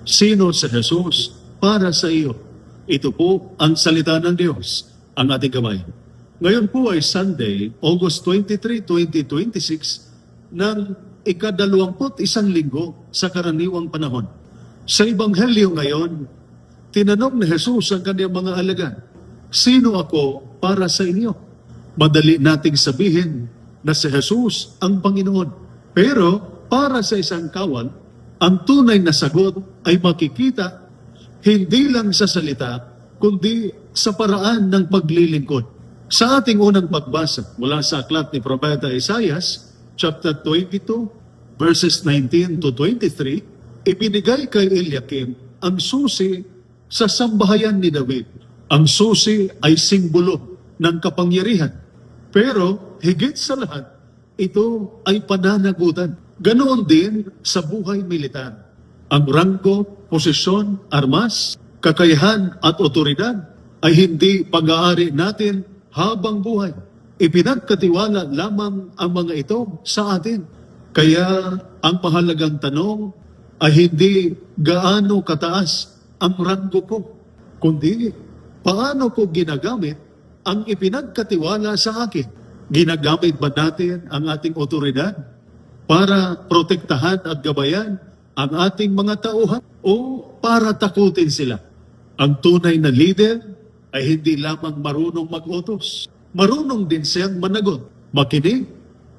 Sino si Jesus para sa iyo? Ito po ang salita ng Diyos, ang ating kamay. Ngayon po ay Sunday, August 23, 2026, ng ika-21 linggo sa karaniwang panahon. Sa Ebanghelyo ngayon, tinanong ni Jesus ang kanyang mga alagad, sino ako para sa inyo? Madali nating sabihin na si Jesus ang Panginoon. Pero para sa isang kawal, ang tunay na sagot ay makikita hindi lang sa salita, kundi sa paraan ng paglilingkod. Sa ating unang pagbasa mula sa aklat ni Propeta Isaias, chapter 22, verses 19 to 23, ibinigay kay Eliakim ang susi sa sambahayan ni David. Ang susi ay simbolo ng kapangyarihan. Pero higit sa lahat, ito ay pananagutan. Ganoon din sa buhay militar. Ang ranggo, posisyon, armas, kakayahan at otoridad ay hindi pag-aari natin habang buhay. Ipinagkatiwala lamang ang mga ito sa atin. Kaya ang mahalagang tanong ay hindi gaano kataas ang ranggo ko, kundi paano ko ginagamit ang ipinagkatiwala sa akin. Ginagamit ba natin ang ating otoridad para protektahan at gabayan ang ating mga tauhan o para takutin sila? Ang tunay na leader ay hindi lamang marunong mag-utos. Marunong din siyang managot, makinig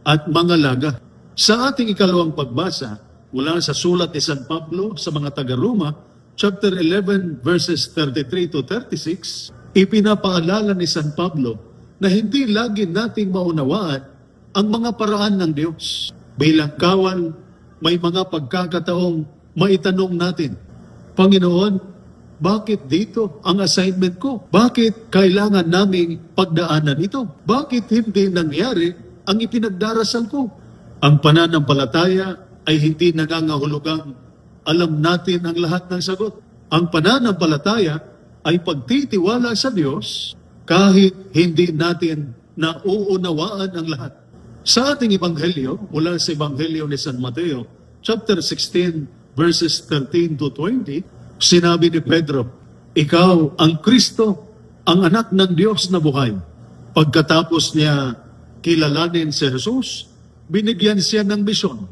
at mangalaga. Sa ating ikalawang pagbasa, mula sa sulat ni San Pablo sa mga taga-Roma, chapter 11, verses 33 to 36, ipinapaalala ni San Pablo na hindi lagi nating maunawaan ang mga paraan ng Diyos. Bilang kawal, may mga pagkakataong maitanong natin, Panginoon, bakit dito ang assignment ko? Bakit kailangan naming pagdaanan ito? Bakit hindi nangyari ang ipinagdarasal ko? Ang pananampalataya ay hindi nangangahulugang alam natin ang lahat ng sagot. Ang pananampalataya ay pagtitiwala sa Diyos kahit hindi natin nauunawaan ang lahat. Sa ating Ebanghelyo, mula sa Ebanghelyo ni San Mateo, chapter 16, verses 13 to 20, sinabi ni Pedro, ikaw ang Kristo, ang anak ng Diyos na buhay. Pagkatapos niya kilalanin si Jesus, binigyan siya ng misyon.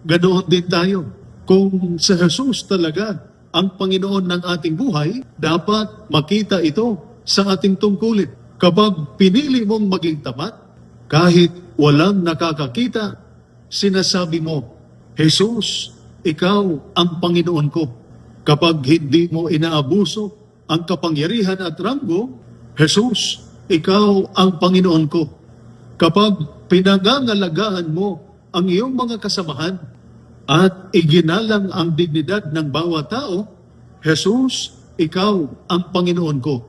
Ganoon din tayo. Kung si Jesus talaga ang Panginoon ng ating buhay, dapat makita ito sa ating tungkulin. Kapag pinili mong maging tapat, kahit walang nakakakita, sinasabi mo, Jesus, ikaw ang Panginoon ko. Kapag hindi mo inaabuso ang kapangyarihan at ranggo, Jesus, ikaw ang Panginoon ko. Kapag pinangangalagaan mo ang iyong mga kasamahan at iginalang ang dignidad ng bawat tao, Jesus, ikaw ang Panginoon ko.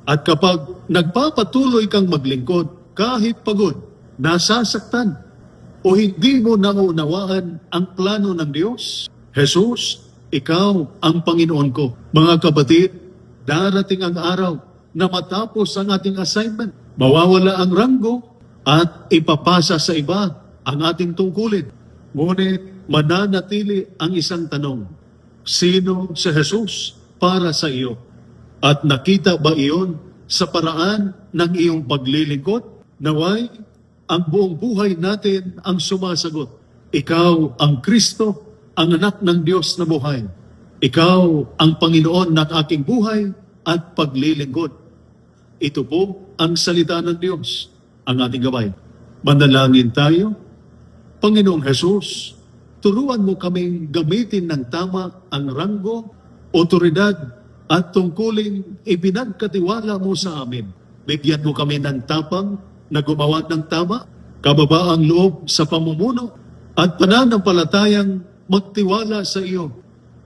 At kapag nagpapatuloy kang maglingkod, kahit pagod, nasasaktan, o hindi mo naunawaan ang plano ng Diyos, Jesus, ikaw ang Panginoon ko. Mga kapatid, darating ang araw na matapos ang ating assignment, mawawala ang ranggo at ipapasa sa iba ang ating tungkulin. Ngunit mananatili ang isang tanong, sino si Jesus para sa iyo? At nakita ba iyon sa paraan ng iyong paglilingkod? Naway, ang buong buhay natin ang sumasagot. Ikaw ang Kristo, ang anak ng Diyos na buhay. Ikaw ang Panginoon ng aking buhay at paglilingkod. Ito po ang salita ng Diyos, ang ating gabay. Manalangin tayo. Panginoong Jesus, turuan mo kaming gamitin ng tama ang ranggo, otoridad at tungkuling ipinagkatiwala mo sa amin. Bigyan mo kami ng tapang na gumawa ng tama, kababaang loob sa pamumuno, at pananampalatayang magtiwala sa iyo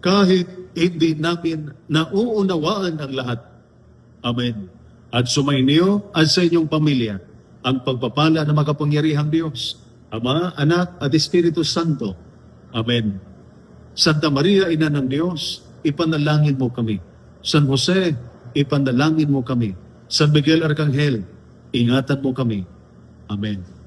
kahit hindi namin nauunawaan ang lahat. Amen. At sumainyo at sa inyong pamilya ang pagpapala ng makapangyarihang Diyos, Ama, Anak at Espiritu Santo. Amen. Santa Maria, Ina ng Diyos, ipanalangin mo kami. San Jose, ipanalangin mo kami. San Miguel Arcangel, ingatan mo kami. Amen.